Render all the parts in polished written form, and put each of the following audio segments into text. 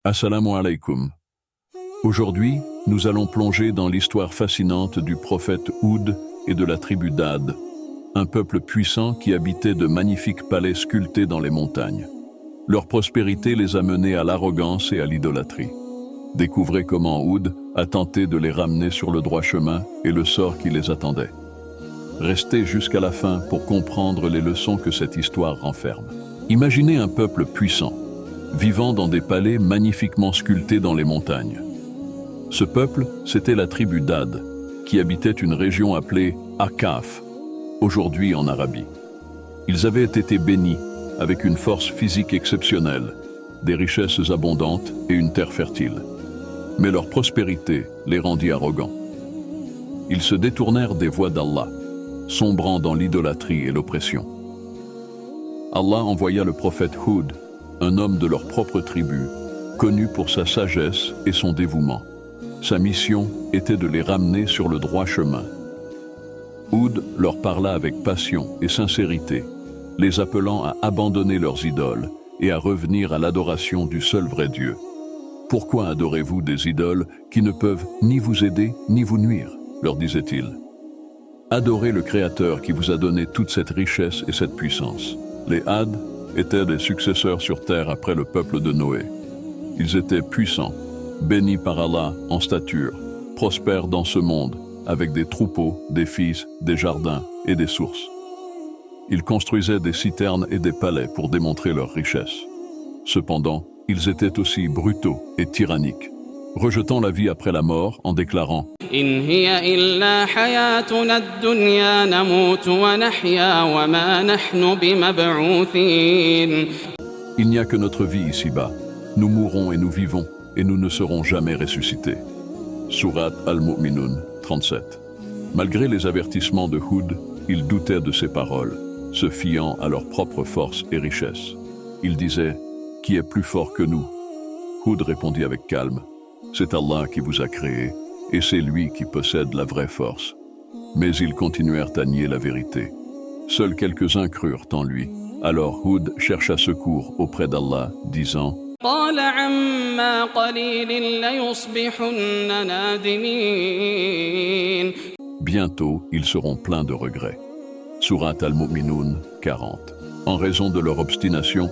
Assalamu alaikum. Aujourd'hui, nous allons plonger dans l'histoire fascinante du prophète Houd et de la tribu d'Ad, un peuple puissant qui habitait de magnifiques palais sculptés dans les montagnes. Leur prospérité les a menés à l'arrogance et à l'idolâtrie. Découvrez comment Houd a tenté de les ramener sur le droit chemin et le sort qui les attendait. Restez jusqu'à la fin pour comprendre les leçons que cette histoire renferme. Imaginez un peuple puissant, vivant dans des palais magnifiquement sculptés dans les montagnes. Ce peuple, c'était la tribu d'Ad, qui habitait une région appelée Akaf, aujourd'hui en Arabie. Ils avaient été bénis avec une force physique exceptionnelle, des richesses abondantes et une terre fertile. Mais leur prospérité les rendit arrogants. Ils se détournèrent des voies d'Allah, sombrant dans l'idolâtrie et l'oppression. Allah envoya le prophète Houd, un homme de leur propre tribu, connu pour sa sagesse et son dévouement. Sa mission était de les ramener sur le droit chemin. Houd leur parla avec passion et sincérité, les appelant à abandonner leurs idoles et à revenir à l'adoration du seul vrai Dieu. Pourquoi adorez-vous des idoles qui ne peuvent ni vous aider ni vous nuire, leur disait-il. Adorez le Créateur qui vous a donné toute cette richesse et cette puissance. Les Had étaient des successeurs sur terre après le peuple de Noé. Ils étaient puissants, bénis par Allah en stature, prospères dans ce monde, avec des troupeaux, des fils, des jardins et des sources. Ils construisaient des citernes et des palais pour démontrer leur richesse. Cependant, ils étaient aussi brutaux et tyranniques, rejetant la vie après la mort en déclarant « إن هي إلا حياتنا الدنيا نموت ونحيا وما نحن بمبعوثين » Il n'y a que notre vie ici-bas. Nous mourrons et nous vivons, et nous ne serons jamais ressuscités. Surat Al-Mu'minun 37. Malgré les avertissements de Houd, ils doutaient de ses paroles, se fiant à leur propre force et richesse. Ils disaient « Qui est plus fort que nous ?» Houd répondit avec calme « C'est Allah qui vous a créé, et c'est lui qui possède la vraie force. » Mais ils continuèrent à nier la vérité. Seuls quelques-uns crurent en lui. Alors Houd chercha secours auprès d'Allah, disant قال عما قليل ليصبحن نادمين. Bientôt, ils seront pleins de regrets. Surat Al-Mu'minun 40. En raison de leur obstination,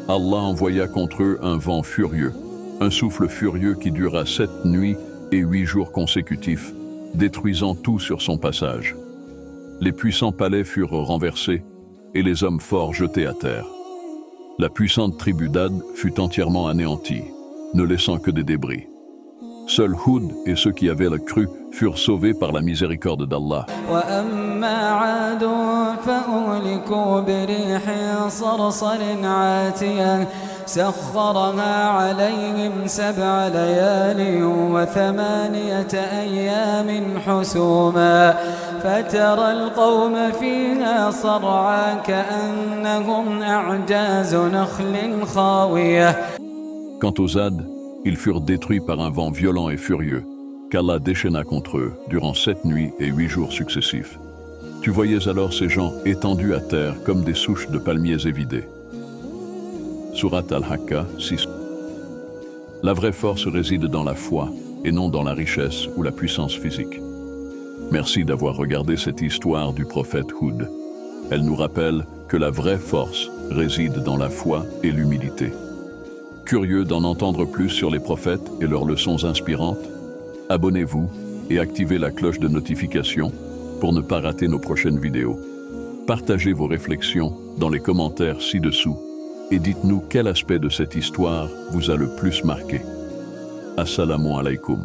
Allah envoya contre eux un vent furieux, un souffle furieux qui dura 7 nuits et 8 jours consécutifs, détruisant tout sur son passage. Les puissants palais furent renversés et les hommes forts jetés à terre. La puissante tribu d'Ad fut entièrement anéantie, ne laissant que des débris. Seuls Houd et ceux qui avaient le cru furent sauvés par la miséricorde d'Allah. سخرها عليهم 7 ليال و8 أيام حسوما فترى القوم فيها صرعى كأنهم أعجاز نخل خاوية. Quant aux Had, ils furent détruits par un vent violent et furieux, qu'Allah déchaîna contre eux durant 7 nuits et 8 jours successifs. Tu voyais alors ces gens étendus à terre comme des souches de palmiers évidés. Surat Al-Hakka 6. La vraie force réside dans la foi et non dans la richesse ou la puissance physique. Merci d'avoir regardé cette histoire du prophète Houd. Elle nous rappelle que la vraie force réside dans la foi et l'humilité. Curieux d'en entendre plus sur les prophètes et leurs leçons inspirantes, abonnez-vous et activez la cloche de notification pour ne pas rater nos prochaines vidéos. Partagez vos réflexions dans les commentaires ci-dessous et dites-nous quel aspect de cette histoire vous a le plus marqué. Assalamu alaikum.